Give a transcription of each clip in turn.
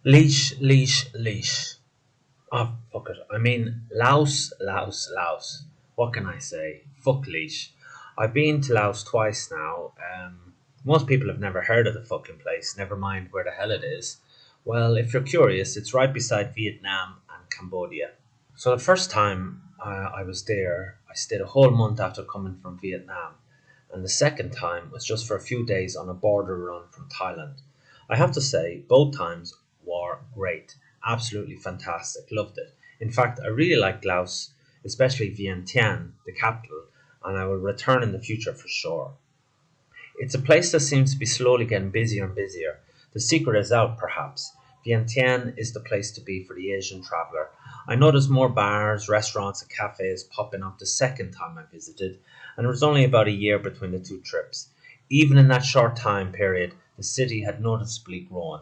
Leash, leash, leash. Oh, fuck it. I mean, Laos, Laos, Laos. What can I say? Fuck leash. I've been to Laos twice now. Most people have never heard of the fucking place, never mind where the hell it is. Well, if you're curious, it's right beside Vietnam and Cambodia. So the first time I was there, I stayed a whole month after coming from Vietnam. And the second time was just for a few days on a border run from Thailand. I have to say, both times were great. Absolutely fantastic. Loved it. In fact, I really like Laos, especially Vientiane, the capital, and I will return in the future for sure. It's a place that seems to be slowly getting busier and busier. The secret is out, perhaps. Vientiane is the place to be for the Asian traveller. I noticed more bars, restaurants, and cafes popping up the second time I visited, and it was only about a year between the two trips. Even in that short time period, the city had noticeably grown.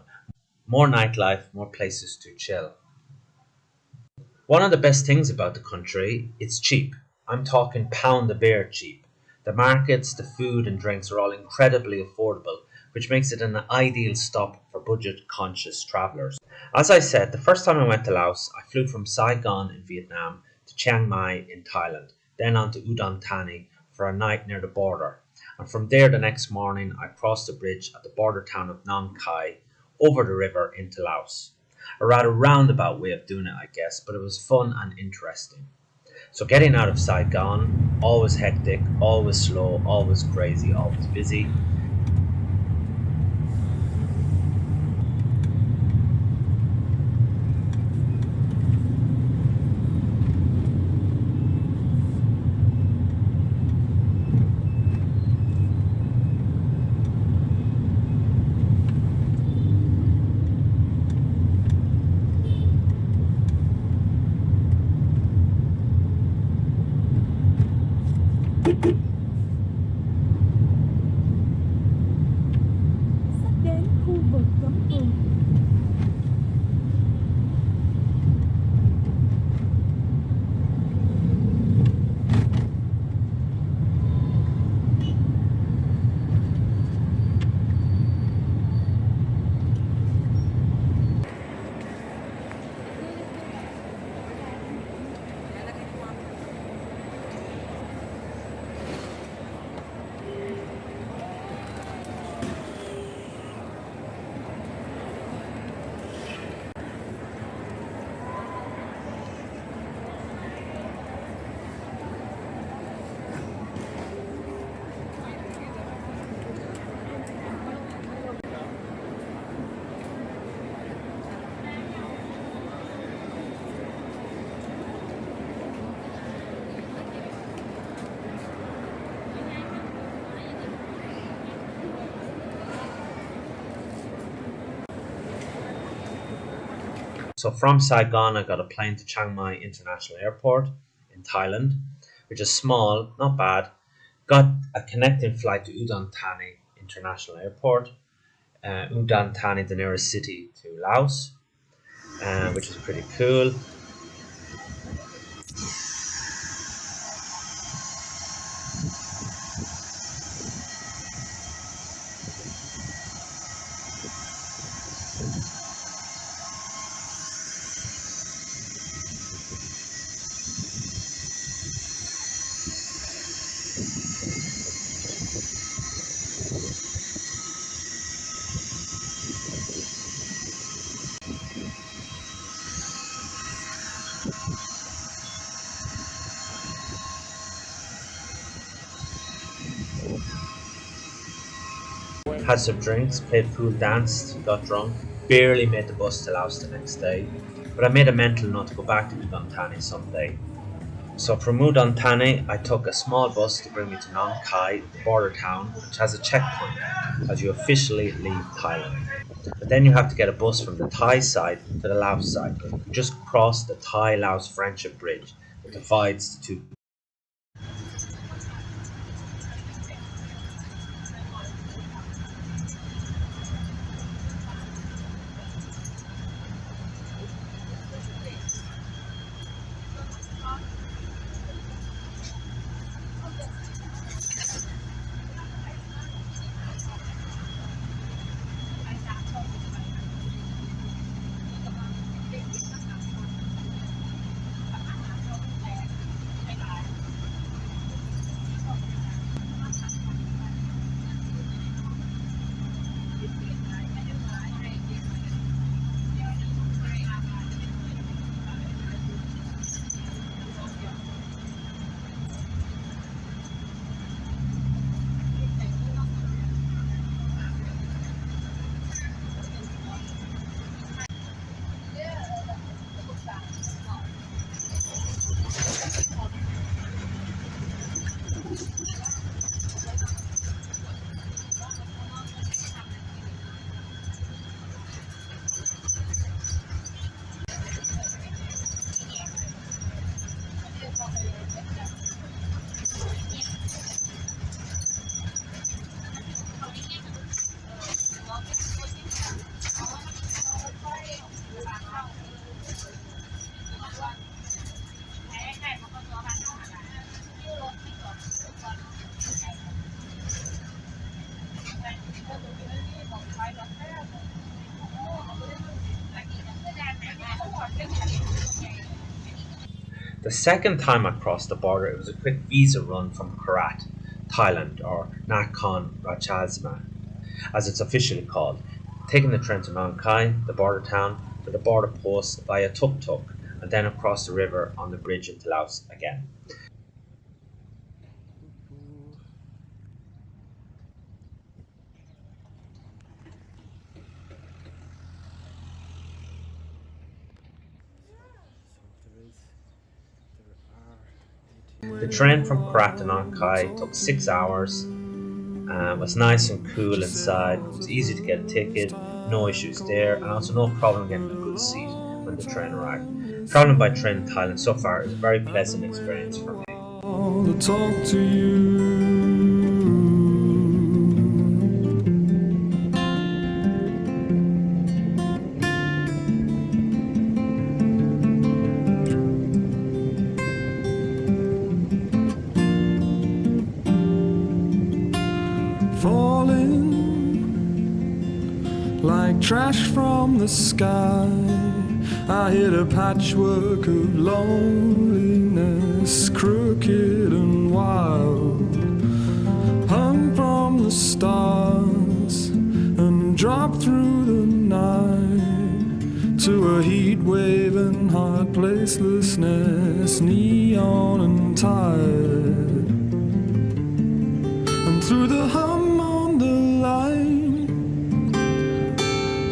More nightlife, more places to chill. One of the best things about the country, it's cheap. I'm talking pound the beer cheap. The markets, the food and drinks are all incredibly affordable, which makes it an ideal stop for budget conscious travellers. As I said, the first time I went to Laos, I flew from Saigon in Vietnam to Chiang Mai in Thailand, then on to Udon Thani for a night near the border. And from there the next morning I crossed the bridge at the border town of Nong Khai over the river into Laos. A rather roundabout way of doing it, I guess, but it was fun and interesting. So getting out of Saigon, always hectic, always slow, always crazy, always busy. Sắp đến khu vực cấm vườn. So from Saigon, I got a plane to Chiang Mai International Airport in Thailand, which is small, not bad. Got a connecting flight to Udon Thani International Airport, Udon Thani, the nearest city to Laos, which is pretty cool. Had some drinks, played pool, danced, got drunk, barely made the bus to Laos the next day, but I made a mental note to go back to Udon Thani someday. So from Udon Thani, I took a small bus to bring me to Nong Khai, the border town, which has a checkpoint as you officially leave Thailand. But then you have to get a bus from the Thai side to the Laos side. You just cross the Thai-Laos Friendship Bridge that divides the two. The second time I crossed the border, it was a quick visa run from Korat, Thailand, or Nakhon Ratchasima, as it's officially called, taking the train to Nong Khai, the border town, to the border post via Tuk Tuk, and then across the river on the bridge into Laos again. The train from Korat to Nong Khai took 6 hours. It was nice and cool inside. It was easy to get a ticket, no issues there, and also no problem getting a good seat when the train arrived. Traveling by train in Thailand so far is a very pleasant experience for me. To talk to you. Falling like trash from the sky, I hit a patchwork of loneliness, crooked and wild, hung from the stars and dropped through the night to a heat wave and hard placelessness, neon and tired, and through the hum on the line,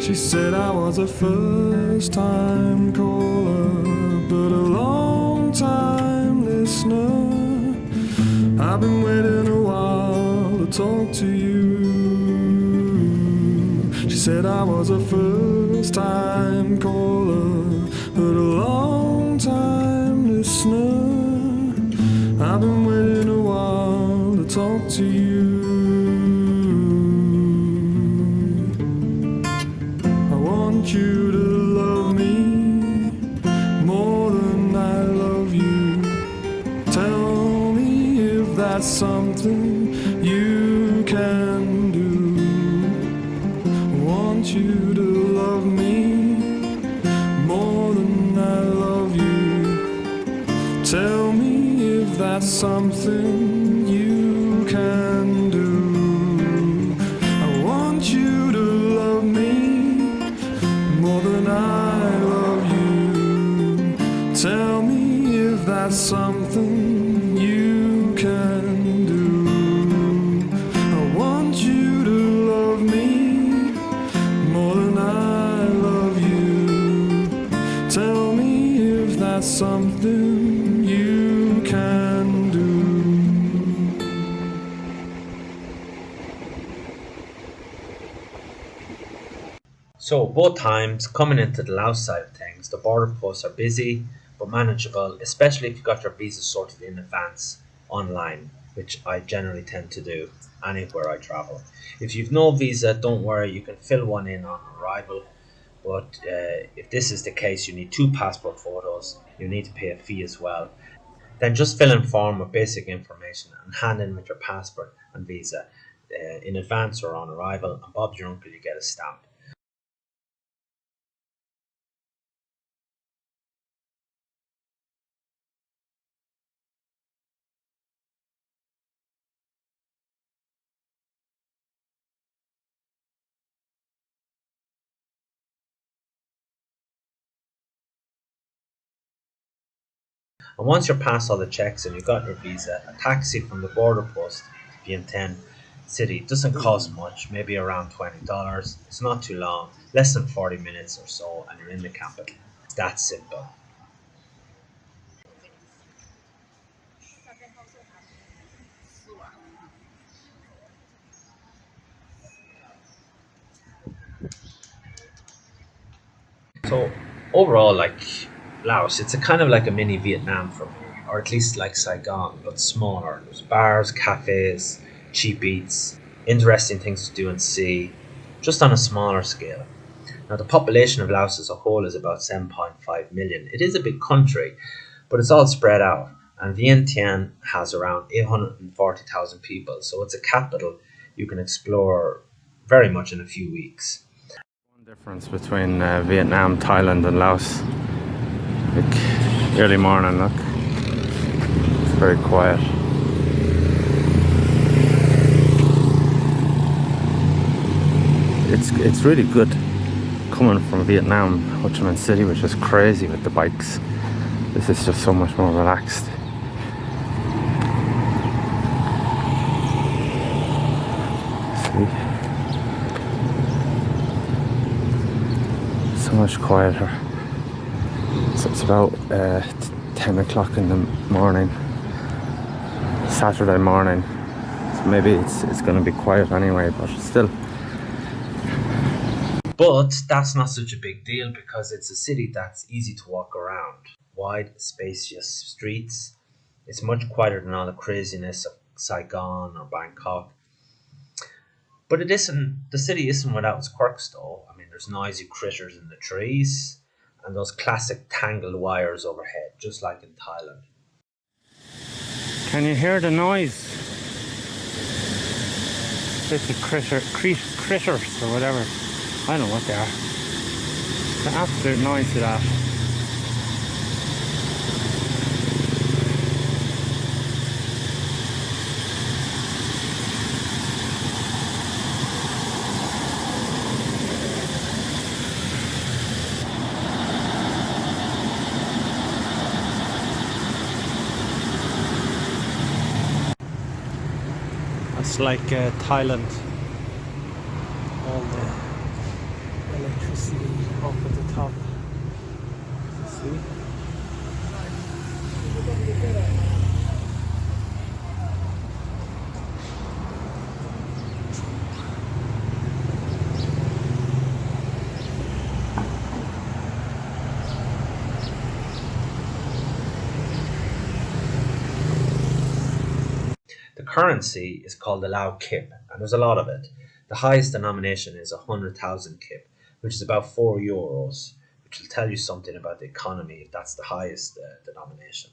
she said I was a first-time caller, but a long-time listener. I've been waiting a while to talk to you. She said I was a first-time caller, but a long-time listener. I've been waiting a while to talk to you. I want you to love me more than I love you. Tell me if that's something you can do. I want you to love me more than I love you. Tell me if that's something you can do. I want you to love me more than I love you. Tell me if that's something you can do. I want you to love me more than I love you. Tell me if that's something you can do. So, both times, coming into the Laos side of things, the border posts are busy but manageable, especially if you got your visa sorted in advance online, which I generally tend to do anywhere I travel. If you've no visa, don't worry, you can fill one in on arrival. But if this is the case, you need two passport photos, you need to pay a fee as well. Then just fill in form with basic information and hand in with your passport and visa in advance or on arrival, and Bob's your uncle, you get a stamp. And once you're past all the checks and you've got your visa, a taxi from the border post to Vientiane city doesn't cost much, maybe around $20. It's not too long, less than 40 minutes or so, and you're in the capital. It's that simple. So overall, like Laos, it's a kind of like a mini Vietnam for me, or at least like Saigon, but smaller. There's bars, cafes, cheap eats, interesting things to do and see, just on a smaller scale. Now, the population of Laos as a whole is about 7.5 million. It is a big country, but it's all spread out. And Vientiane has around 840,000 people, so it's a capital you can explore very much in a few weeks. Difference between Vietnam, Thailand, and Laos. Like early morning, look. It's very quiet. It's really good coming from Vietnam, Ho Chi Minh City, which is crazy with the bikes. This is just so much more relaxed. See? So much quieter. So it's about 10 o'clock in the morning, Saturday morning. So maybe it's going to be quiet anyway, but still. But that's not such a big deal because it's a city that's easy to walk around. Wide, spacious streets. It's much quieter than all the craziness of Saigon or Bangkok. But the city isn't without its quirks though. I mean, there's noisy critters in the trees and those classic tangled wires overhead, just like in Thailand. Can you hear the noise? It's the critters or whatever. I don't know what they are. The absolute noise of that. It's like Thailand. All the electricity up at the top. See? The currency is called the Lao kip, and there's a lot of it. The highest denomination is 100,000 kip, which is about €4, which will tell you something about the economy if that's the highest denomination.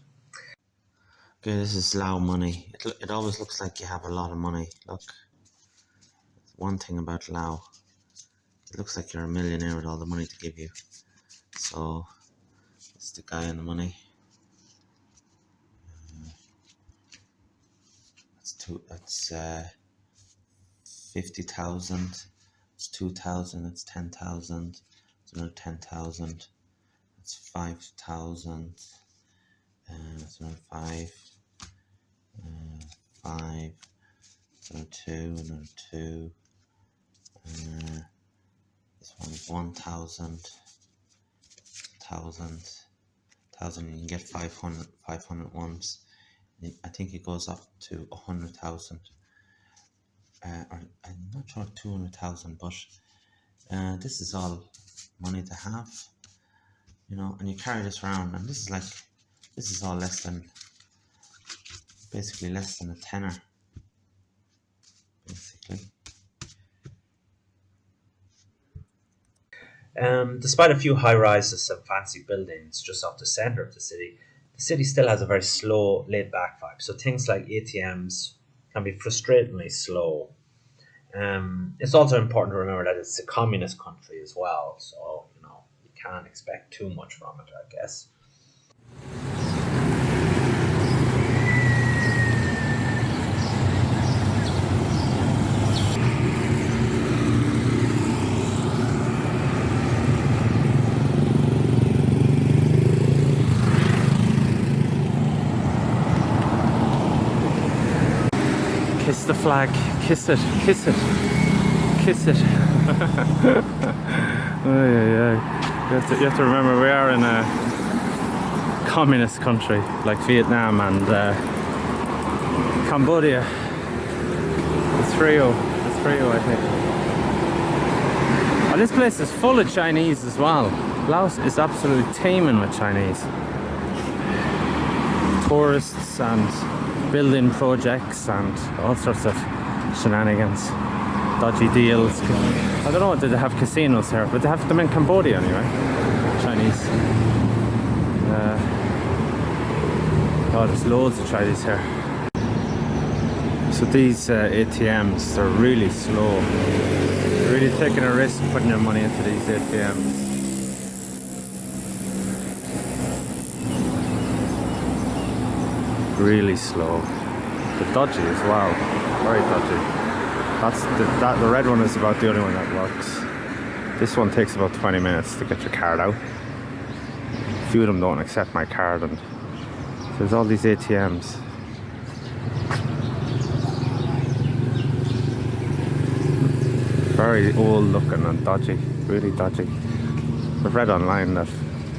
Okay, this is Lao money. It always looks like you have a lot of money. Look, one thing about Lao, it looks like you're a millionaire with all the money to give you. So, it's the guy in the money. That's 50,000. It's 2,000. It's 10,000. It's another 10,000. It's 5,000. It's another 5. 5. It's another 2. Another 2. This one's 1,000. 1,000. You can get 500 ones. I think it goes up to 100,000. Or I'm not sure 200,000, but this is all money to have, you know. And you carry this around, and this is all basically less than a tenner, basically. Despite a few high rises and fancy buildings just off the center of the city still has a very slow, laid-back vibe. So things like ATMs can be frustratingly slow. It's also important to remember that it's a communist country as well, so you can't expect too much from it, I guess. Kiss the flag, kiss it, kiss it, kiss it. Oh, yeah. You have to remember we are in a communist country like Vietnam and Cambodia. It's Rio, I think. Oh, this place is full of Chinese as well. Laos is absolutely teeming with Chinese. Tourists and building projects and all sorts of shenanigans, dodgy deals. I don't know whether they have casinos here, but they have them in Cambodia anyway. Chinese. Oh, there's loads of Chinese here. So these ATMs, they're really slow. You're really taking a risk putting your money into these ATMs. really slow. The dodgy as well, very dodgy. The red one is about the only one that works. This one takes about 20 minutes to get your card out. A few of them don't accept my card, and there's all these ATMs. Very old looking and dodgy, really dodgy. I've read online that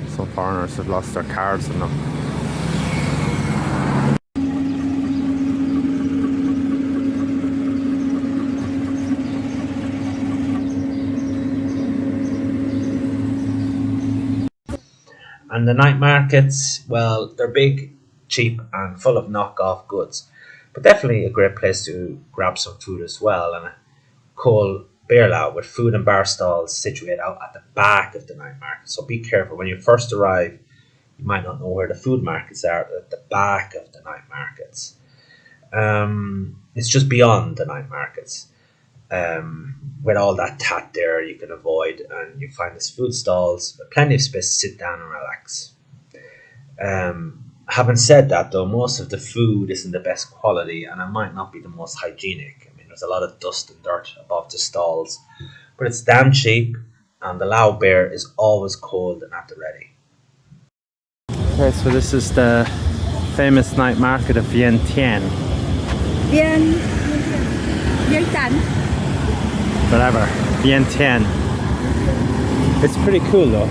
some foreigners have lost their cards and them. And the night markets, well, they're big, cheap, and full of knockoff goods. But definitely a great place to grab some food as well. And a cool beer lounge with food and bar stalls situated out at the back of the night market. So be careful. When you first arrive, you might not know where the food markets are at the back of the night markets. It's just beyond the night markets. With all that tat there you can avoid, and you find these food stalls with plenty of space to sit down and relax. Having said that though, most of the food isn't the best quality, and it might not be the most hygienic. I mean, there's a lot of dust and dirt above the stalls, but it's damn cheap, and the Lao beer is always cold and at the ready. Okay, so this is the famous night market of Vientiane. Vientiane. Whatever, Vientiane. It's pretty cool though.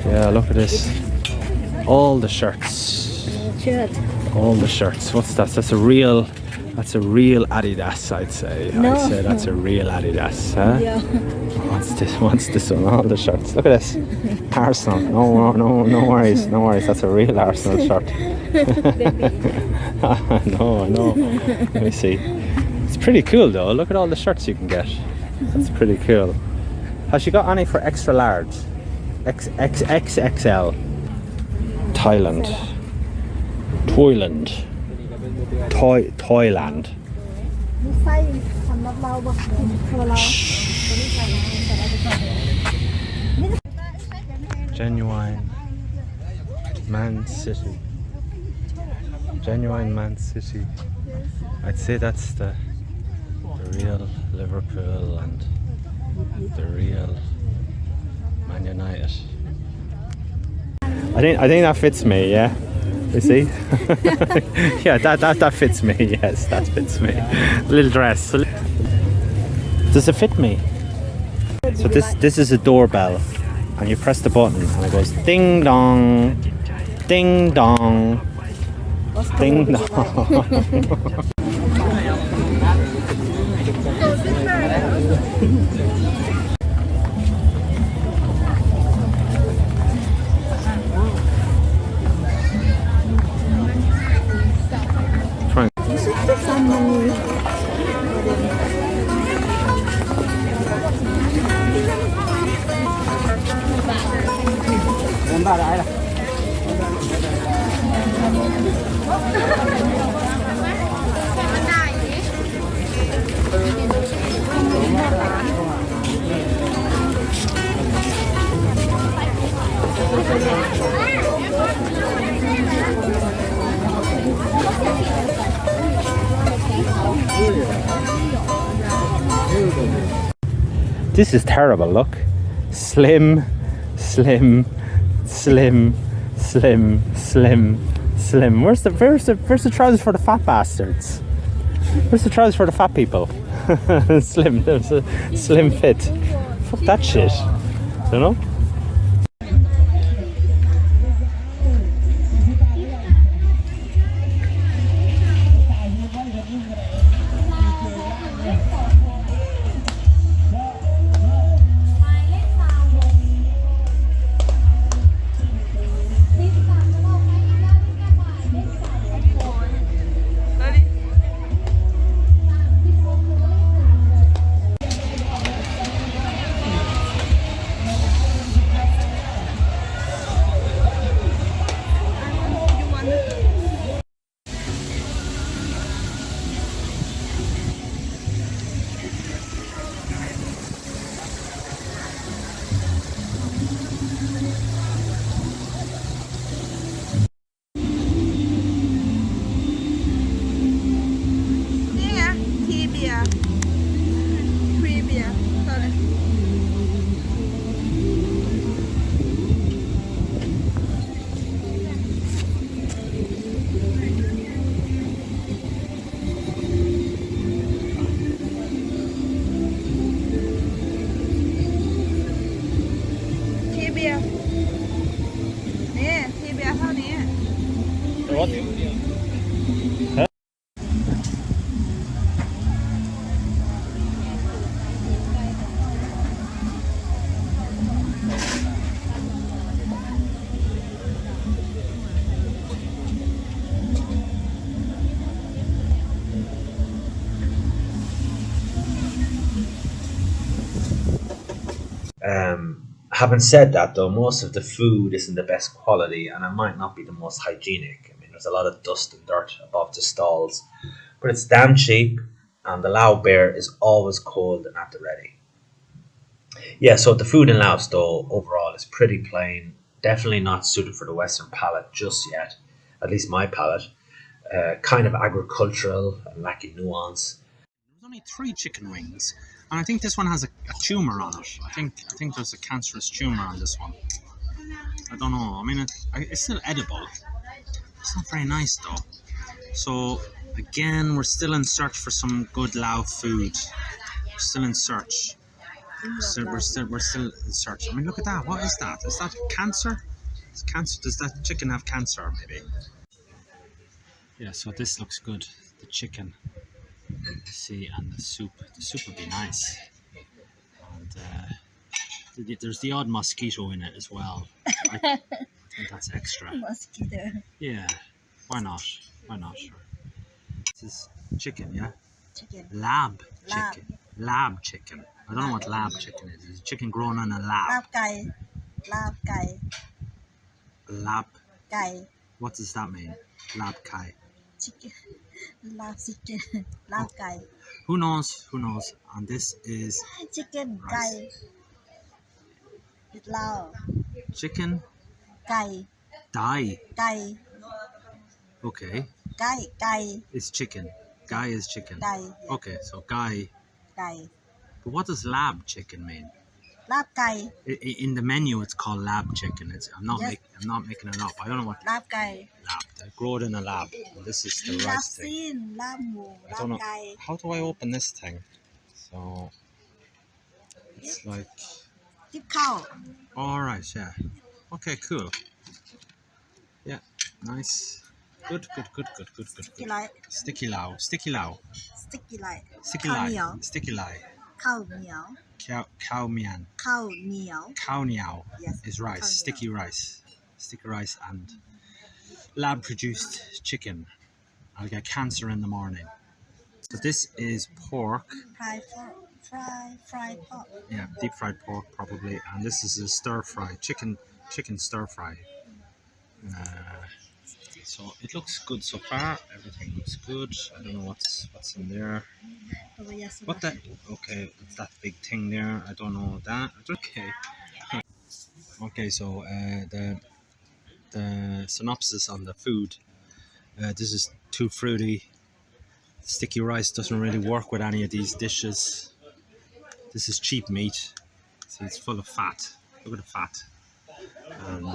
Yeah, look at this. All the shirts. All the shirts. What's that? That's a real Adidas, I'd say. No. I'd say that's a real Adidas, huh? Yeah. What's this one? All the shirts. Look at this. Arsenal. No worries. That's a real Arsenal shirt. No. Let me see. It's pretty cool though. Look at all the shirts you can get. That's pretty cool. Has she got any for extra large? XXL. Thailand. Thailand. Genuine Man City. Genuine Man City. I'd say that's the real Liverpool and the real Man United. I think that fits me, yeah. You see? Yeah, that fits me, yes, that fits me. Little dress. Does it fit me? So this is a doorbell, and you press the button and it goes ding dong, ding dong, ding dong. This is terrible, look. Slim, slim, slim, slim, slim, slim. Where's the trousers for the fat bastards? Where's the trousers for the fat people? Slim, there's a slim fit. Fuck that shit. You know? Having said that, though, most of the food isn't the best quality, and it might not be the most hygienic. I mean, there's a lot of dust and dirt above the stalls, but it's damn cheap, and the Lao beer is always cold and at the ready. Yeah, so the food in Laos, though, overall is pretty plain. Definitely not suited for the Western palate just yet, at least my palate. Kind of agricultural and lacking nuance. There's only 3 chicken wings, and I think this one has a tumour on it. I think there's a cancerous tumour on this one. I don't know. I mean, it's still edible. It's not very nice though. So again, we're still in search for some good Lao food. We're still in search. We're still in search. I mean, look at that. What is that? Is that cancer? Is cancer? Does that chicken have cancer? Maybe. Yeah. So this looks good. The chicken. See, and the soup. The soup would be nice. And there's the odd mosquito in it as well. I think that's extra. Mosquito. Yeah. Why not? Why not? Sure. This is chicken, yeah. Chicken. Lab Lab. chicken. Lab chicken. I don't know what lab chicken is. It's chicken grown in a lab. ลาบไก่ลาบไก่ Lab. ไก่ What does that mean? Lab kai. chicken ลาบ chicken ลาบไก่ Who knows? Who knows? And this is chicken ไก่ ลาว chicken ไก่ dai. ไก่ Okay. ไก่ไก่ It's chicken. Gai is chicken. ไก่ Okay, so gai. ไก่ But what does lab chicken mean? ลาบไก่ In the menu, it's called lab chicken. I'm not Yes. I'm not making it up. I don't know what ลาบไก่ lab. They grow it in a lab. And this is the ลาบ rice ซี thing. นลาบหมู I ลาบ don't know. ไก่ How do I open this thing? So it's like. ทิปข้าว All right. Yeah. Okay. Cool. Yeah. Nice. Good. Sticky light. Sticky lao. Sticky lao. sticky light Sticky ข้าว lai. เหนียว Sticky lai. ข้าวเหนียว Cow mian. ข้าวเหนียว Cow niao Yes, is rice. cow niao. Sticky rice. Sticky rice and lab produced chicken. I'll get cancer in the morning. So this is pork. fried pork Yeah, deep fried pork probably. And this is a stir fry. Chicken stir fry. So it looks good so far. Everything looks good. I don't know what's in there. ตัวายาสุ What the? Okay, it's that big thing there. I don't know that. Okay. Okay, so the synopsis on the food. This is too fruity. Sticky rice doesn't really work with any of these dishes. This is cheap meat. See, it's full of fat. Look at the fat. And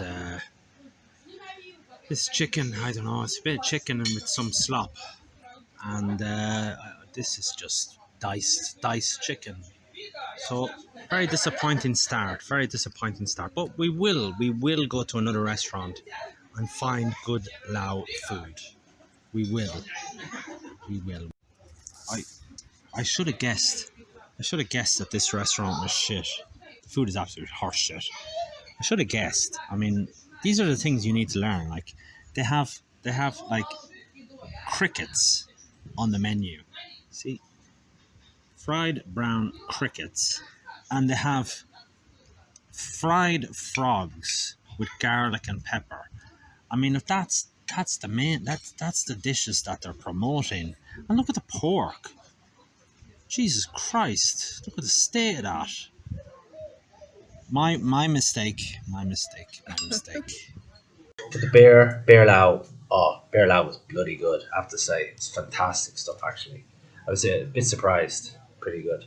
this chicken, I don't know, it's a bit of chicken and with some slop. And this is just diced chicken. So very disappointing start. But we will go to another restaurant and find good Lao food. We will. I should have guessed. That this restaurant was shit. The food is absolute horse shit. I should have guessed. I mean, these are the things you need to learn. Like they have like crickets on the menu. See? Fried brown crickets. And they have fried frogs with garlic and pepper. I mean, if that's the main that's the dishes that they're promoting. And look at the pork. Jesus Christ! Look at the state of that. My mistake. But the beer Lao, beer Lao was bloody good, I have to say. It's fantastic stuff, actually. I was a bit surprised. Pretty good.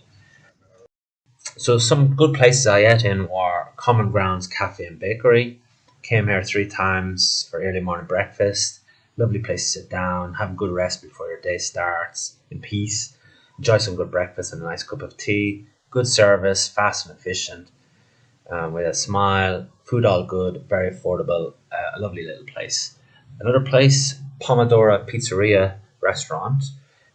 So some good places I ate in were Common Grounds Cafe and Bakery. Came here 3 times for early morning breakfast. Lovely place to sit down, have a good rest before your day starts in peace. Enjoy some good breakfast and a nice cup of tea. Good service, fast and efficient. With a smile, food all good, very affordable, a lovely little place. Another place, Pomodoro Pizzeria Restaurant.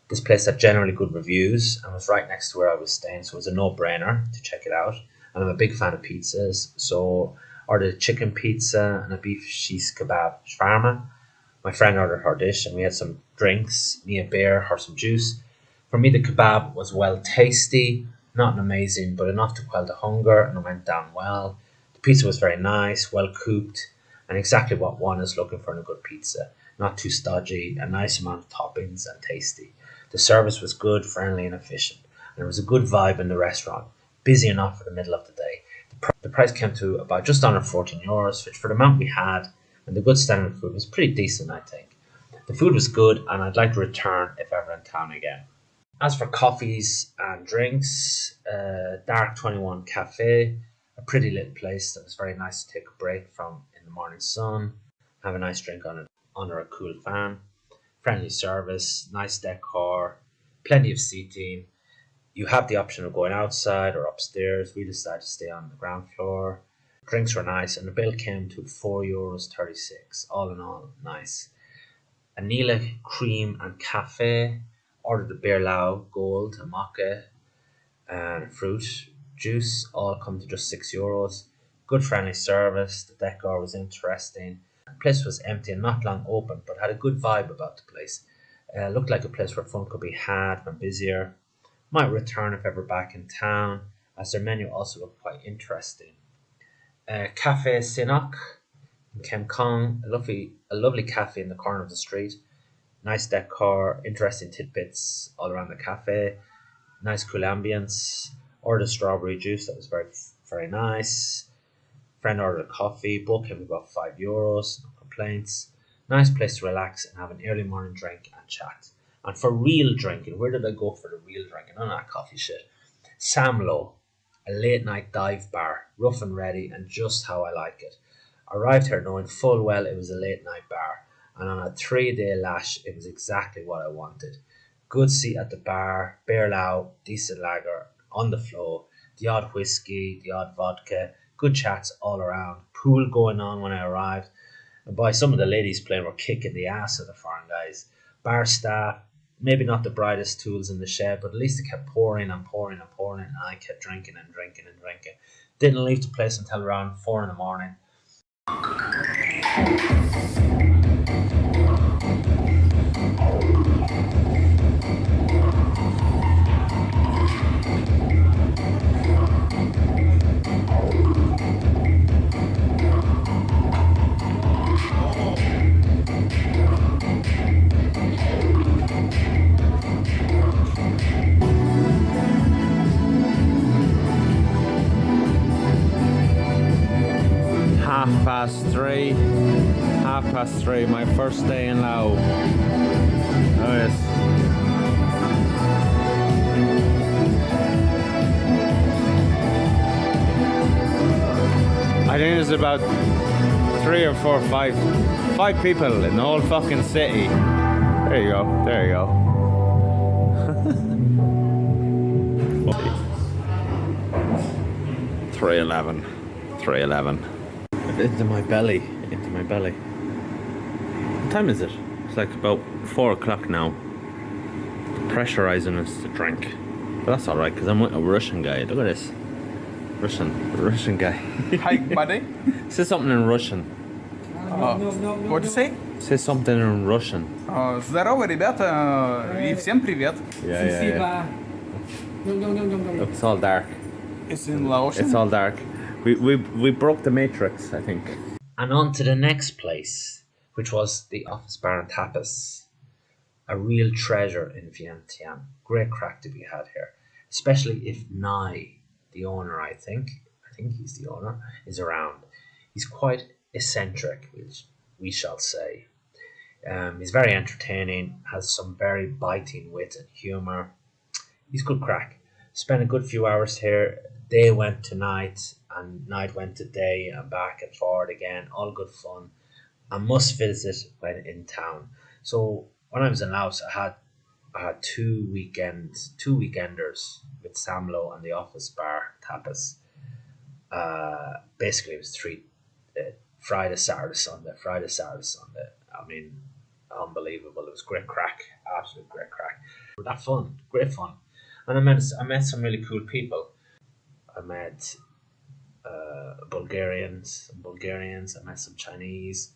This place had generally good reviews and was right next to where I was staying, so it was a no-brainer to check it out. And I'm a big fan of pizzas, so ordered a chicken pizza and a beef shish kebab shawarma. My friend ordered her dish and we had some drinks, me a beer or some juice. For me, the kebab was well tasty, Not amazing, but enough to quell the hunger, and it went down well. The pizza was very nice, well cooked, and exactly what one is looking for in a good pizza. Not too stodgy, a nice amount of toppings, and tasty. The service was good, friendly, and efficient, and there was a good vibe in the restaurant. Busy enough for the middle of the day. The price came to about just under €14, which for the amount we had and the good standard food was pretty decent, I think. The food was good, and I'd like to return if ever in town again. As for coffees and drinks, Dark 21 Cafe, a pretty little place that was very nice to take a break from in the morning sun, have a nice drink on it under a cool fan. Friendly service, nice decor, plenty of seating. You have the option of going outside or upstairs. We decided to stay on the ground floor. Drinks were nice, and the bill came to €4.36. All in all, nice. Anila cream and cafe. Ordered a beer lao, gold, a maca, and fruit juice. All come to just €6. Good friendly service. The decor was interesting. The place was empty and not long open, but had a good vibe about the place. Looked like a place where fun could be had when busier. Might return if ever back in town, as their menu also looked quite interesting. Cafe Sinok in Kemkong, a lovely cafe in the corner of the street. Nice decor, interesting tidbits all around the cafe. Nice cool ambience. Ordered strawberry juice that was very very nice. Friend ordered a coffee. Both came about €5. No complaints. Nice place to relax and have an early morning drink and chat. And for real drinking, where did I go for the real drinking? None of that coffee shit. Samlo, a late night dive bar, rough and ready, and just how I like it. Arrived here knowing full well it was a late night bar, and on a 3-day lash, it was exactly what I wanted. Good seat at the bar, beer lao, decent lager, on the flow, the odd whiskey, the odd vodka, good chats all around, pool going on when I arrived, and by some of the ladies playing were kicking the ass of the foreign guys. Bar staff, maybe not the brightest tools in the shed, but at least it kept pouring and pouring and pouring, and I kept drinking and drinking and drinking. Didn't leave the place until around 4 in the morning. 3:30. 3:30. My first day in Laos. Oh yes. I think there's about 3 or 4 or 5 people in the whole fucking city. There you go. There you go. 3:11. 3:11. Into my belly. Into my belly. What time is it? It's like about 4 o'clock now. Pressurizing us to drink. But that's alright, because I'm with a Russian guy. Look at this. Russian guy. Hi, buddy. Say something in Russian. What do you say? Say something in Russian. Здорово, ребята, и всем привет. Yeah. Look, it's all dark. It's in Laos. It's all dark. We broke the matrix, I think. And on to the next place, which was the Office Bar and Tapas. A real treasure in Vientiane. Great crack to be had here. Especially if Nai, the owner, I think he's the owner, is around. He's quite eccentric, which we shall say. He's very entertaining, has some very biting wit and humour. He's good crack. Spent a good few hours here. Day went to night, and night went to day, and back and forward again. All good fun. I must visit when in town. So when I was in Laos, I had 2 weekenders with Samlo and the Office Bar Tapas. Basically, it was 3 Friday, Saturday, Sunday. I mean, unbelievable. It was great crack, absolute great crack. That fun, great fun, and I met some really cool people. I met Bulgarians. I met some Chinese.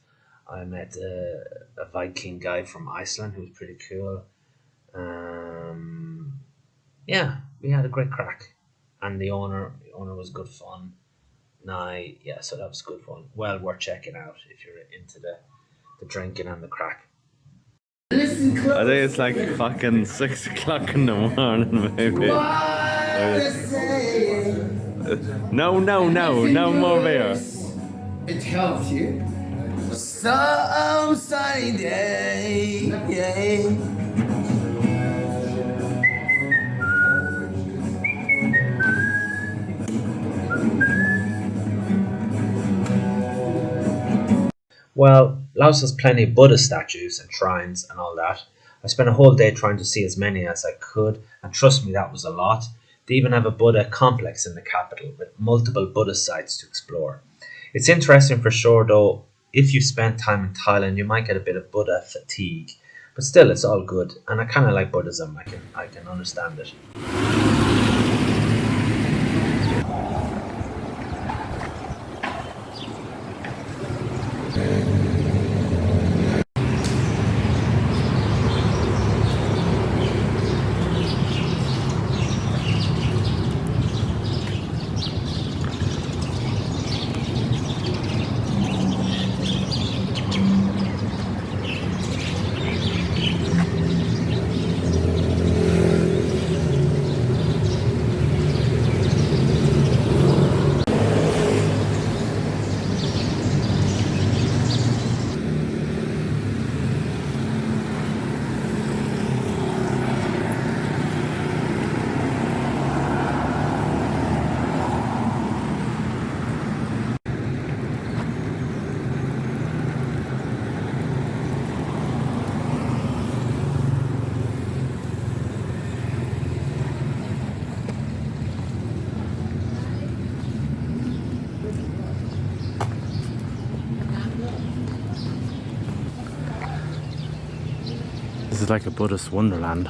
I met a Viking guy from Iceland who was pretty cool. Yeah, we had a great crack. and the owner was good fun. Nah, yeah, so that was good fun. Well worth checking out if you're into the drinking and the crack. I think it's like fucking 6 o'clock in the morning, maybe. No, no, no, no more beer. It helps you. Some sunny day. Yeah. Well, Laos has plenty of Buddha statues and shrines and all that. I spent a whole day trying to see as many as I could, and trust me, that was a lot. They even have a Buddha complex in the capital with multiple Buddhist sites to explore. It's interesting for sure, though. If you spent time in Thailand, you might get a bit of Buddha fatigue, but still, it's all good. And I kind of like Buddhism. I can understand it. This is like a Buddhist wonderland.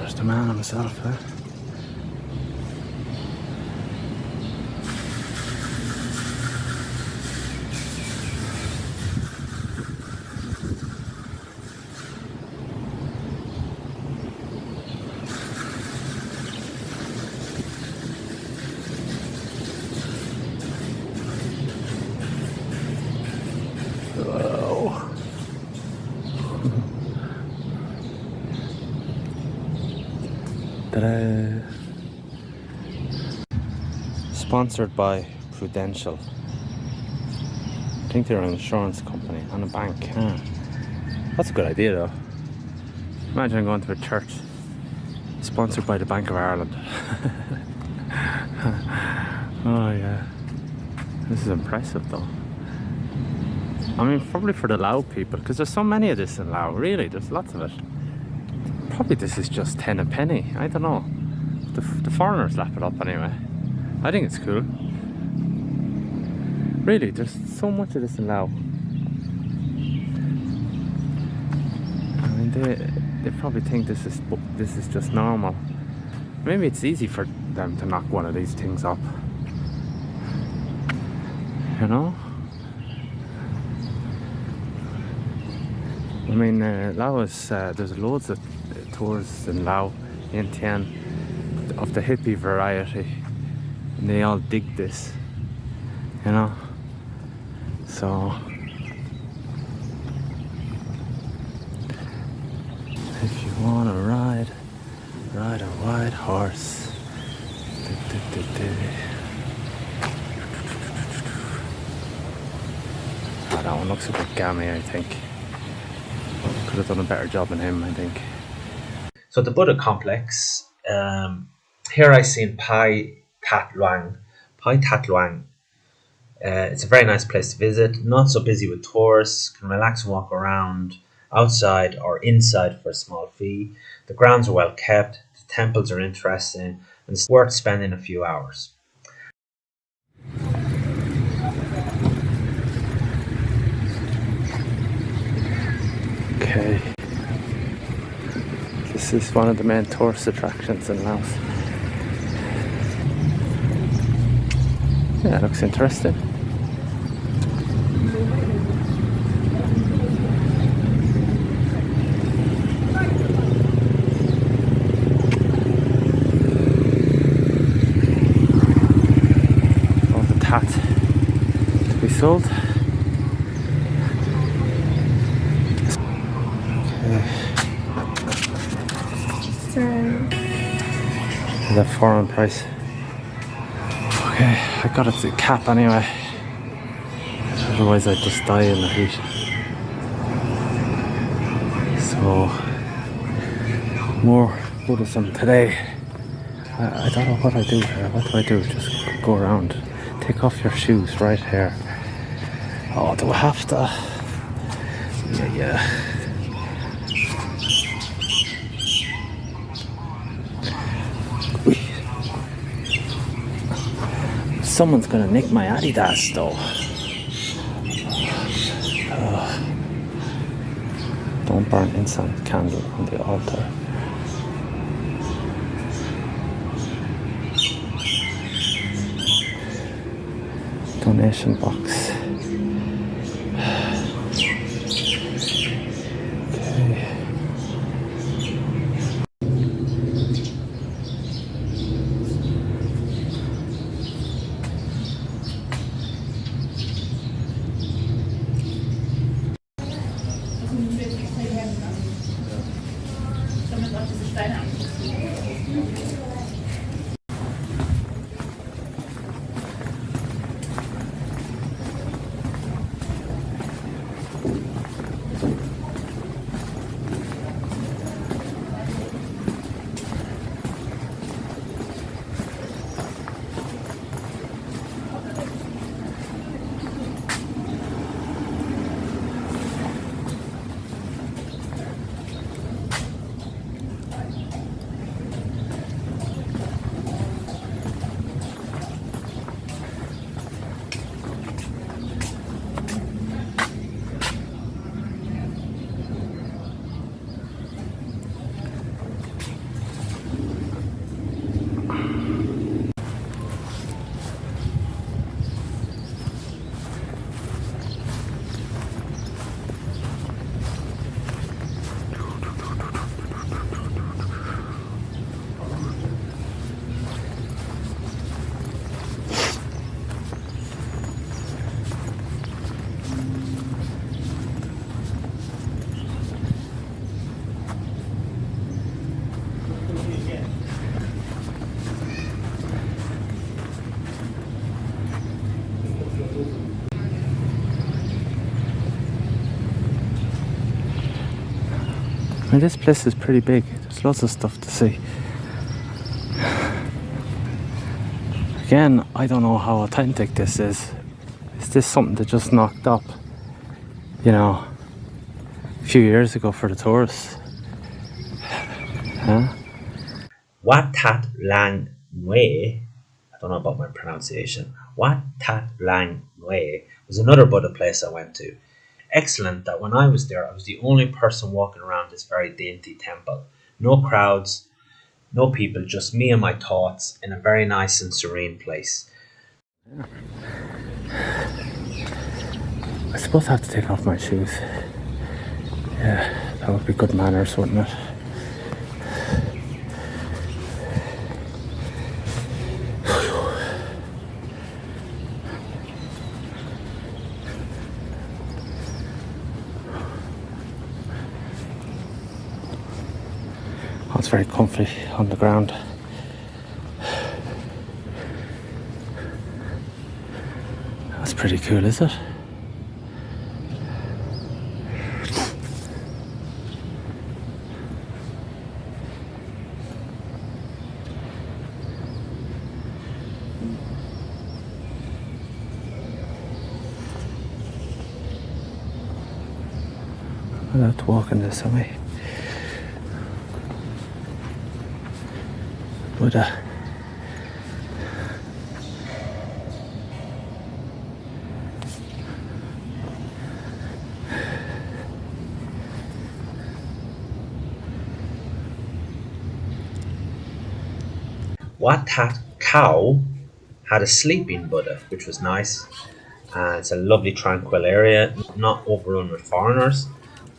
There's the man himself there. Ta-da. Sponsored by Prudential. I think they're an insurance company and a bank. Huh? That's a good idea though. Imagine going to a church sponsored by the Bank of Ireland. Oh yeah. This is impressive though. I mean, probably for the Lao people, because there's so many of this in Lao, really, there's lots of it. Probably this is just 10 a penny, I don't know. The foreigners lap it up anyway. I think it's cool. Really, there's so much of this in Lao. I mean, they probably think this is just normal. Maybe it's easy for them to knock one of these things up. You know? I mean, Laos, there's loads of tours in Laos, Vientiane, of the hippie variety, and they all dig this, you know. So, if you want to ride a white horse. that one looks a bit gammy, I think. Could have done a better job than him, I think. So the Buddha complex, here I seen Pai Tat Luang. Pai Tat Luang. It's a very nice place to visit, not so busy with tourists, can relax and walk around outside or inside for a small fee. The grounds are well kept, the temples are interesting, and it's worth spending a few hours. Okay. This is one of the main tourist attractions in Laos. Yeah, it looks interesting. Oh, the tat to be sold. The foreign price. Okay, I got it to cap anyway. Otherwise I'd just die in the heat. So more Buddhism today. I don't know what I do here. What do I do? Just go around. Take off your shoes right here. Oh, do I have to? Yeah. Someone's gonna nick my Adidas though. Don't burn incense candle on the altar. Donation box. Okay. I mean, this place is pretty big. There's lots of stuff to see. Again, I don't know how authentic this is. Is this something that just knocked up, you know, a few years ago for the tourists? Huh? Wat Tat Lang Nue, I don't know about my pronunciation. Wat Tat Lang Nue was another Buddha place I went to. Excellent that when I was there, I was the only person walking around this very dainty temple. No crowds, no people, just me and my thoughts in a very nice and serene place. I suppose I have to take off my shoes. Yeah, that would be good manners, wouldn't it? Oh, it's very comfy on the ground. That's pretty cool, is it? I'll have to walk in this way. But That cow had a sleeping Buddha, which was nice. It's a lovely, tranquil area, not overrun with foreigners.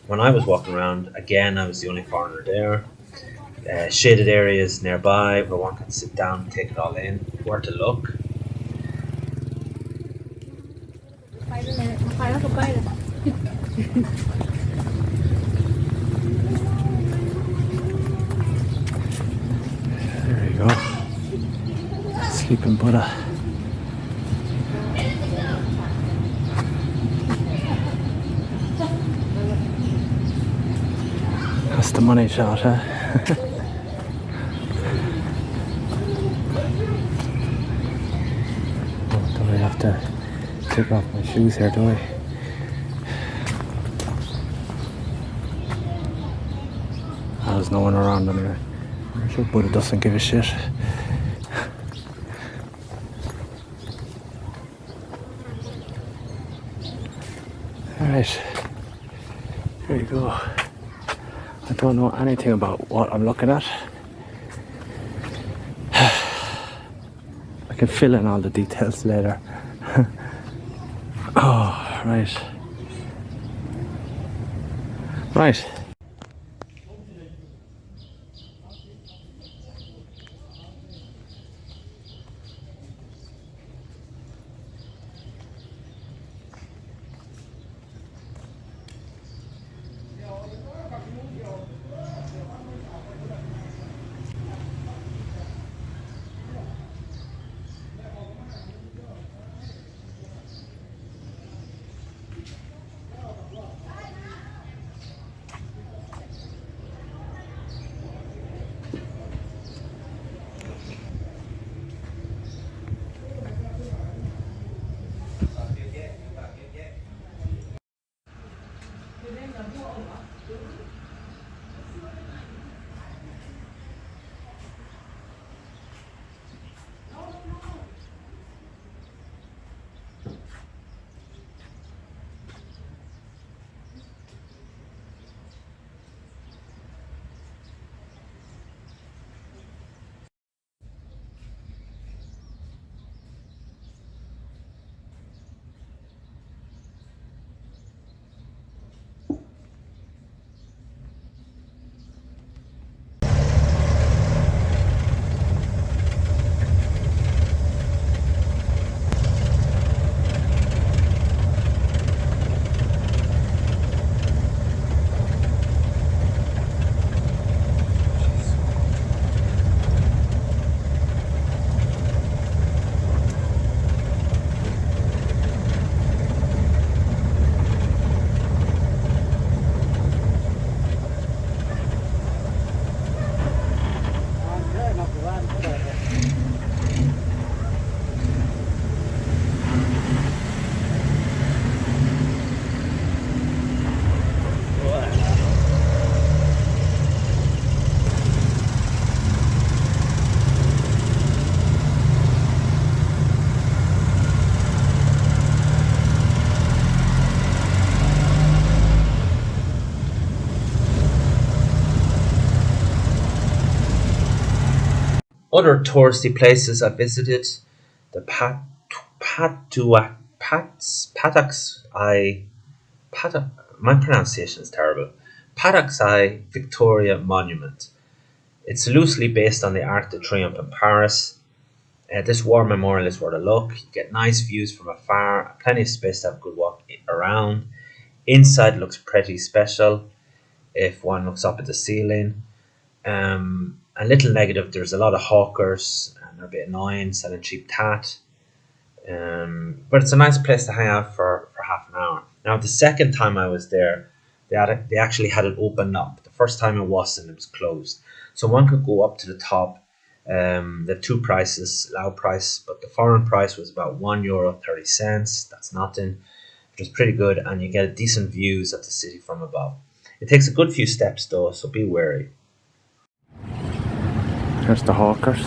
When I was walking around, again, I was the only foreigner there. Shaded areas nearby where one can sit down and take it all in. Where to look. there you go. Sleeping Buddha. That's the money shot, huh? Oh, do I have to take off my shoes here, do I? There's no one around anyway. I'm sure Buddha doesn't give a shit. Alright, here you go. I don't know anything about what I'm looking at. I can fill in all the details later. Oh, right. Right. Other touristy places I visited, the Pataks I Patak, my pronunciation is terrible. Pataks I Victoria Monument. It's loosely based on the Arc de Triomphe in Paris. This war memorial is worth a look. You get nice views from afar, plenty of space to have a good walk around. Inside looks pretty special if one looks up at the ceiling. A little negative, there's a lot of hawkers and they're a bit annoying, selling cheap tat. But it's a nice place to hang out for half an hour. Now, the second time I was there, they actually had it opened up. The first time it wasn't, it was closed. So one could go up to the top. The two prices, Lao price, but the foreign price was about €1.30. That's nothing, which was pretty good, and you get decent views of the city from above. It takes a good few steps though, so be wary. There's the hawkers.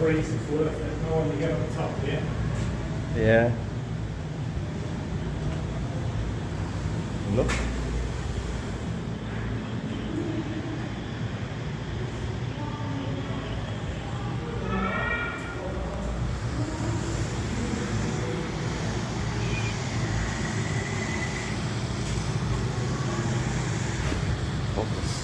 It's worth it. No one you get on the top, yeah? Yeah. Look. Focus.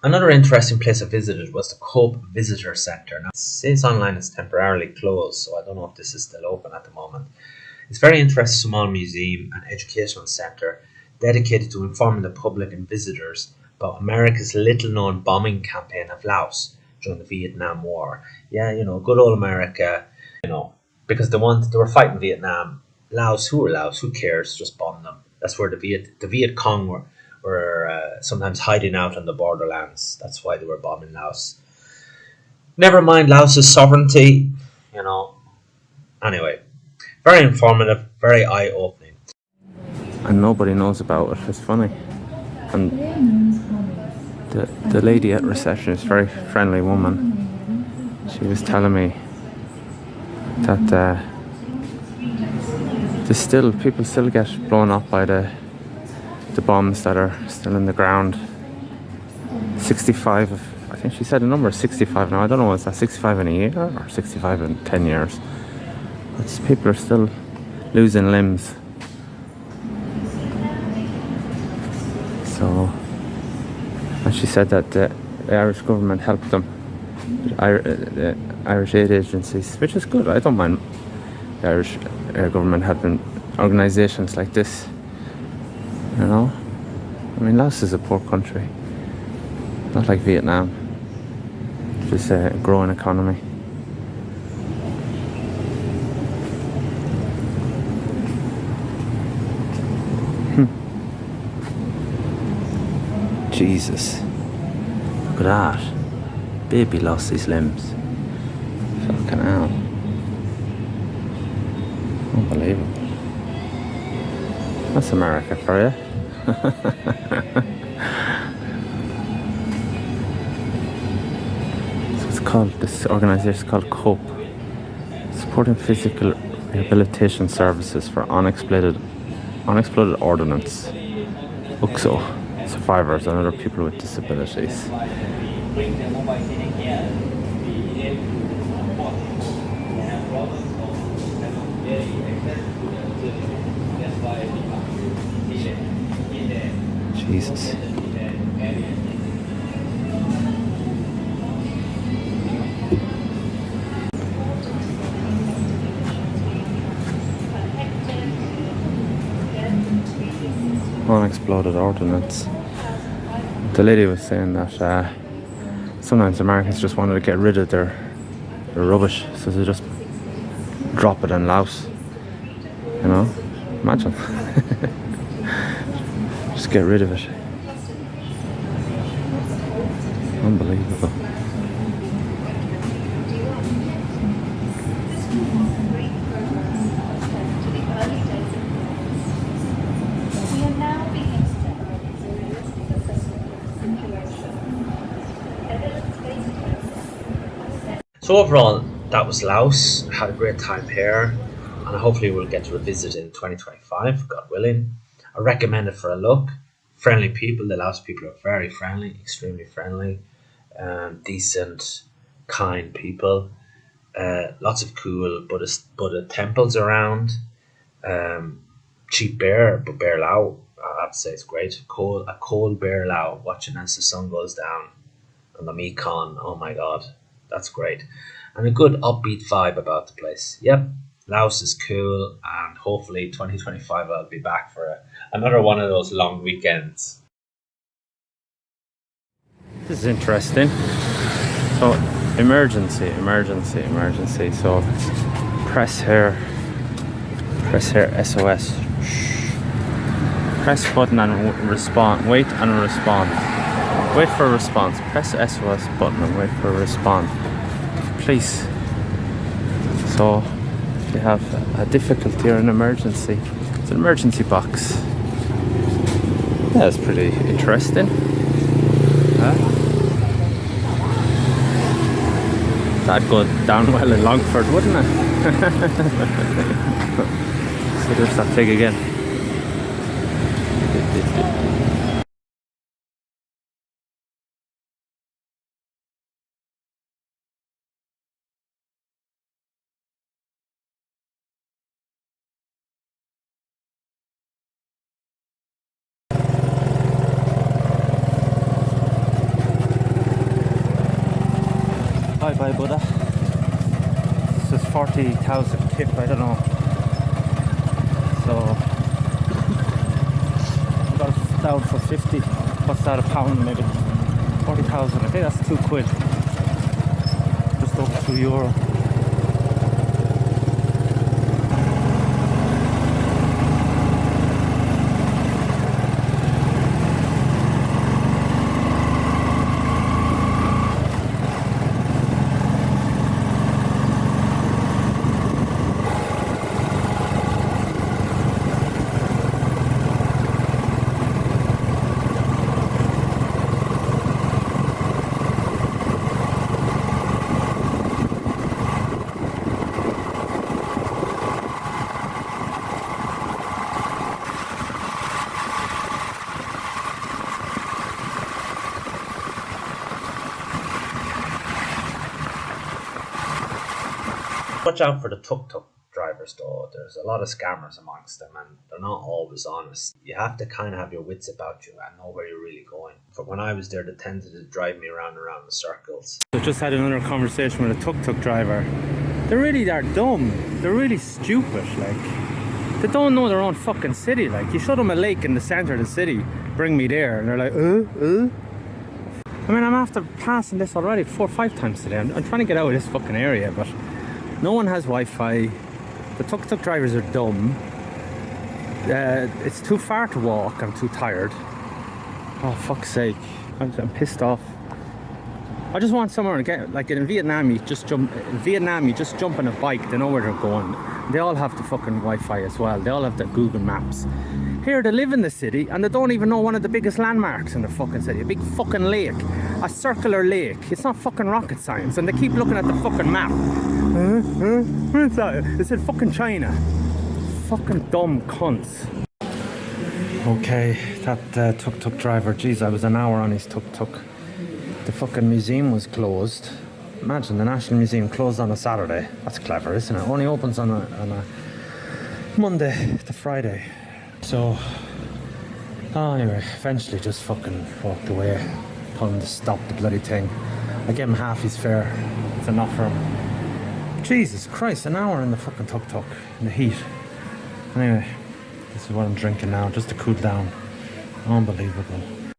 Another interesting place I visited was the Cope Visitor Centre. Now, it says online it's temporarily closed, so I don't know if this is still open at the moment. It's a very interesting small museum and educational centre dedicated to informing the public and visitors about America's little known bombing campaign of Laos during the Vietnam War. Yeah, good old America, because they were fighting Vietnam. Laos, who were Laos? Who cares? Just bomb them. That's where the Viet Cong were sometimes hiding out on the borderlands. That's why they were bombing Laos. Never mind Laos's sovereignty, you know. Anyway, very informative, very eye-opening. And nobody knows about it. It's funny. And the lady at reception is a very friendly woman. She was telling me that people still get blown up by the bombs that are still in the ground. 65 I think she said the number is 65 now. I don't know, is that 65 in a year or 65 in 10 years? People are still losing limbs. So, and she said that the Irish government helped them, the Irish aid agencies, which is good. I don't mind the Irish government helping organisations like this, I mean, Laos is a poor country. Not like Vietnam. Just a growing economy. Jesus. Look at that. Baby lost his limbs. Fucking hell. Unbelievable. That's America for you. So it's called, this organisation is called COPE. Supporting Physical Rehabilitation Services for Unexploded Ordnance. UXO. Survivors and other people with disabilities. Jesus. Unexploded ordnance. The lady was saying that sometimes Americans just wanted to get rid of their rubbish, so they just drop it in Laos. You know? Imagine. Just get rid of it. Unbelievable. So overall, that was Laos. Had a great time here, and hopefully we'll get to revisit in 2025, God willing. I recommend it for a look. Friendly people. The Laos people are very friendly, extremely friendly, decent, kind people. Lots of cool Buddhist temples around. Cheap beer, but beer lao, I have to say it's great. A cold beer lao, watching as the sun goes down on the Mekong. Oh my god, that's great. And a good upbeat vibe about the place. Yep, Laos is cool, and hopefully 2025 I'll be back for another one of those long weekends. This is interesting. So, emergency. So, press here SOS. Press button and respond. Wait and respond. Wait for a response. Press SOS button and wait for a response. Please. So, if you have a difficulty or an emergency, it's an emergency box. Yeah, that's pretty interesting. That'd go down well in Longford, wouldn't it? So there's that pig again. Bye Buddha. This is 40,000 tip, I don't know. So got it down for 50. What's that, a pound maybe? 40,000, I think that's £2. Just over €2. Watch out for the tuk-tuk drivers though. There's a lot of scammers amongst them, and they're not always honest. You have to kind of have your wits about you and know where you're really going. But when I was there, they tended to drive me around and around in circles. I just had another conversation with a tuk-tuk driver. They really are dumb. They're really stupid. Like, They don't know their own fucking city. Like, you show them a lake in the centre of the city, bring me there, and they're like, I mean, I'm after passing this already 4 or 5 times today. I'm trying to get out of this fucking area, but no one has Wi-Fi. The tuk-tuk drivers are dumb. It's too far to walk. I'm too tired. Oh, fuck's sake. I'm pissed off. I just want somewhere to get, like in Vietnam, you just jump on a bike, they know where they're going. They all have the fucking Wi-Fi as well. They all have their Google Maps. Here they live in the city and they don't even know one of the biggest landmarks in the fucking city. A big fucking lake. A circular lake. It's not fucking rocket science. And they keep looking at the fucking map. Where is that? It's in fucking China. Fucking dumb cunts. Okay, that tuk-tuk driver. Jeez, I was an hour on his tuk-tuk. The fucking museum was closed. Imagine the National Museum closed on a Saturday. That's clever, isn't it? Only opens on a Monday to Friday. So, anyway, eventually just fucking walked away. Told him to stop the bloody thing. I gave him half his fare. It's enough for him. Jesus Christ, an hour in the fucking tuk-tuk in the heat. Anyway, this is what I'm drinking now, just to cool down. Unbelievable.